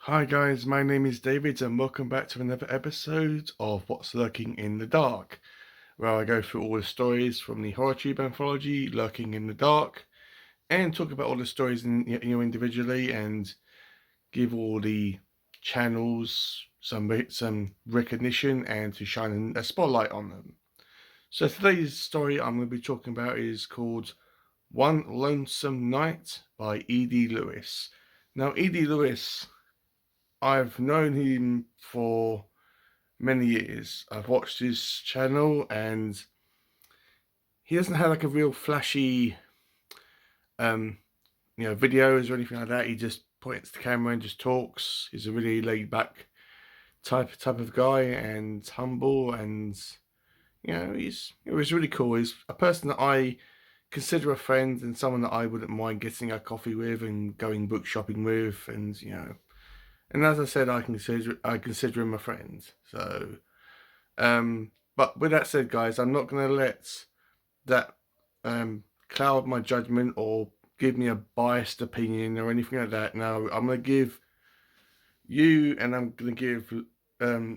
Hi guys, my name is David and welcome back to another episode of What's Lurking in the Dark, where I go through all the stories from the horrortube anthology Lurking in the Dark and talk about all the stories individually and give all the channels some recognition and to shine a spotlight on them. So today's story I'm going to be talking about is called One Lonesome Night by E.D.Lewis. Now E.D.Lewis, I've known him for many years. I've watched his channel and he doesn't have like a real flashy um videos or anything like that. He just points the camera and just talks. He's a really laid back type of guy and humble, and it was really cool. He's a person that I consider a friend and someone that I wouldn't mind getting a coffee with and going book shopping with, and and as I said, I consider him a friend. So but with that said, guys, I'm not going to let that cloud my judgment or give me a biased opinion or anything like that. Now, I'm going to give you and I'm going to give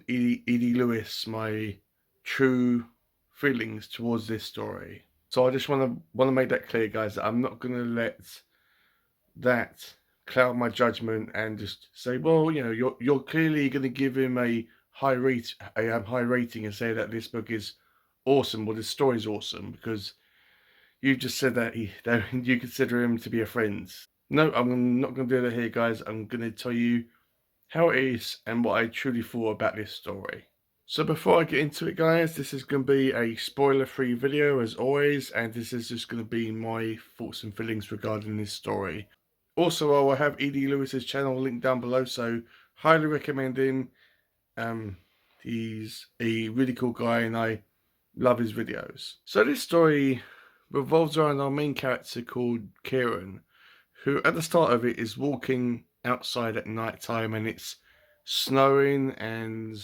E.D. Lewis my true feelings towards this story. So I just want to make that clear, guys, that I'm not going to let that cloud my judgment and just say, well, you're clearly going to give him a high rating and say that this book is awesome or this story is awesome because you just said that you consider him to be a friend. No, I'm not going to do that here, guys. I'm going to tell you how it is and what I truly thought about this story. So before I get into it, guys, this is going to be a spoiler-free video as always, and this is just going to be my thoughts and feelings regarding this story. Also, I will have E.D. Lewis's channel linked down below, so highly recommend him. He's a really cool guy and I love his videos. So this story revolves around our main character called Kieran, who at the start of it is walking outside at night time and it's snowing and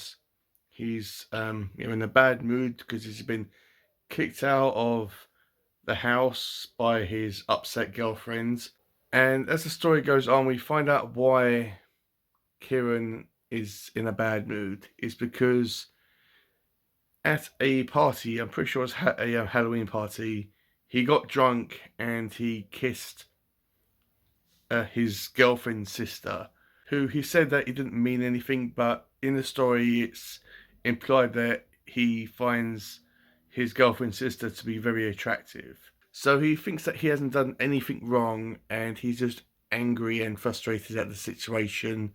he's in a bad mood because he's been kicked out of the house by his upset girlfriend. And as the story goes on, we find out why Kieran is in a bad mood. It's because at a party, I'm pretty sure it's a Halloween party, he got drunk and he kissed his girlfriend's sister, who he said that he didn't mean anything, but in the story it's implied that he finds his girlfriend's sister to be very attractive. So he thinks that he hasn't done anything wrong and he's just angry and frustrated at the situation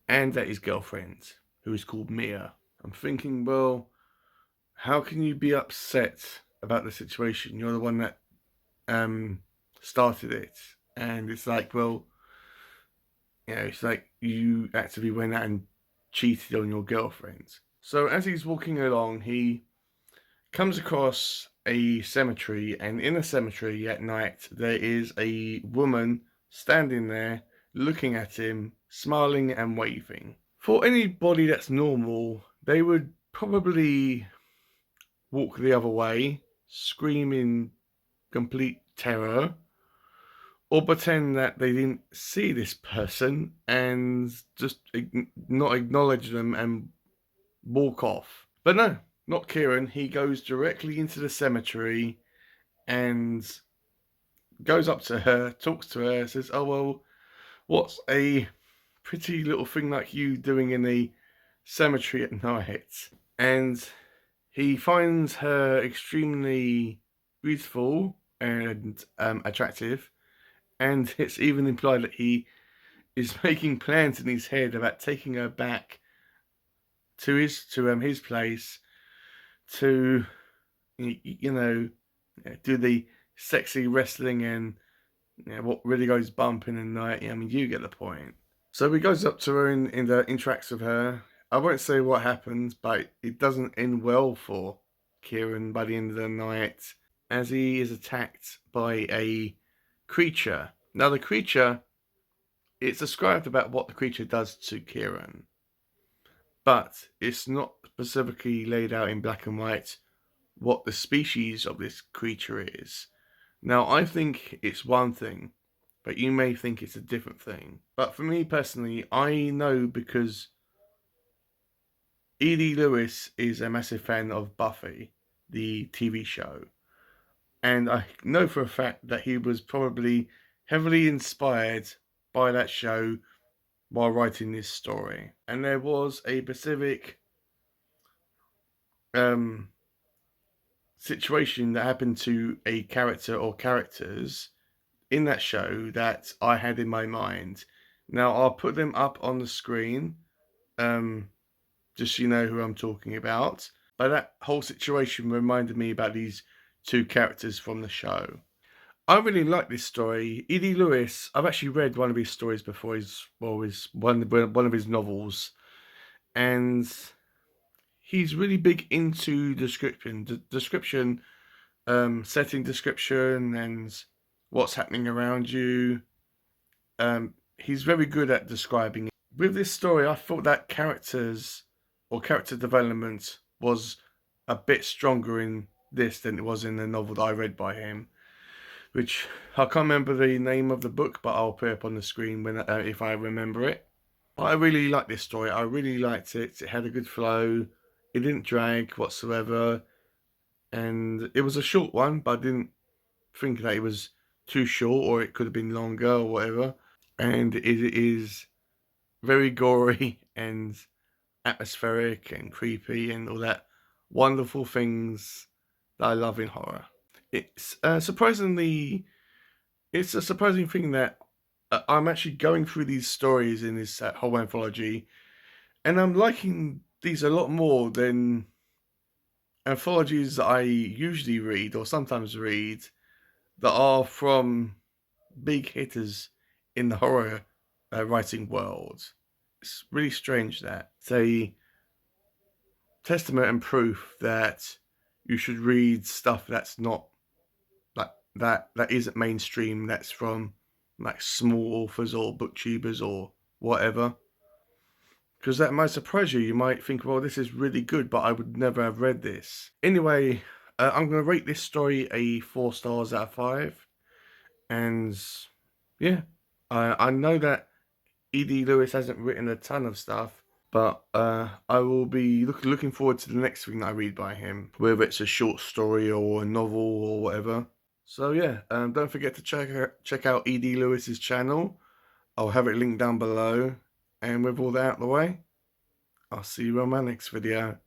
and at his girlfriend, who is called Mia. I'm thinking, well, how can you be upset about the situation? You're the one that started it. And it's like, well, it's like you actively went out and cheated on your girlfriend. So as he's walking along, he comes across a cemetery, and in a cemetery at night, there is a woman standing there looking at him, smiling and waving. For anybody that's normal, they would probably walk the other way, scream in complete terror, or pretend that they didn't see this person and just not acknowledge them and walk off. But no, not Kieran. He goes directly into the cemetery and goes up to her, talks to her, says, oh, well, what's a pretty little thing like you doing in the cemetery at night? And he finds her extremely beautiful and attractive, and it's even implied that he is making plans in his head about taking her back to his place to do the sexy wrestling and what really goes bump in the night. I mean, you get the point. So he goes up to her and interacts with her. I won't say what happens, but it doesn't end well for Kieran by the end of the night, as he is attacked by a creature. Now the creature, it's described about what the creature does to Kieran, but it's not specifically laid out in black and white what the species of this creature is. Now I think it's one thing, but you may think it's a different thing. But for me personally, I know because E.D.Lewis is a massive fan of Buffy, the TV show. And I know for a fact that he was probably heavily inspired by that show while writing this story. And there was a specific situation that happened to a character or characters in that show that I had in my mind. Now I'll put them up on the screen, just so you know who I'm talking about. But that whole situation reminded me about these two characters from the show. I really like this story. E.D. Lewis, I've actually read one of his stories before, his one of his novels, and he's really big into description, setting description, and what's happening around you. He's very good at describing it. With this story, I thought that characters or character development was a bit stronger in this than it was in the novel that I read by him, which I can't remember the name of the book, but I'll put it up on the screen when if I remember it. I really liked this story. I really liked it. It had a good flow. It didn't drag whatsoever, and it was a short one, but I didn't think that it was too short, or it could have been longer or whatever. And it is very gory and atmospheric and creepy and all that wonderful things that I love in horror. It's it's a surprising thing that I'm actually going through these stories in this whole anthology, and I'm liking these a lot more than anthologies I usually read or sometimes read that are from big hitters in the horror writing world. It's really strange that it's a testament and proof that you should read stuff that's not like that isn't mainstream, that's from like small authors or booktubers or whatever, because that might surprise you. You might think, well, this is really good, but I would never have read this anyway. I'm going to rate this story a 4 stars out of 5, and yeah, I know that E.D. Lewis hasn't written a ton of stuff, but I will be looking forward to the next thing that I read by him, whether it's a short story or a novel or whatever. So yeah, don't forget to check out E.D. Lewis's channel. I'll have it linked down below. And with all that out of the way, I'll see you on my next video.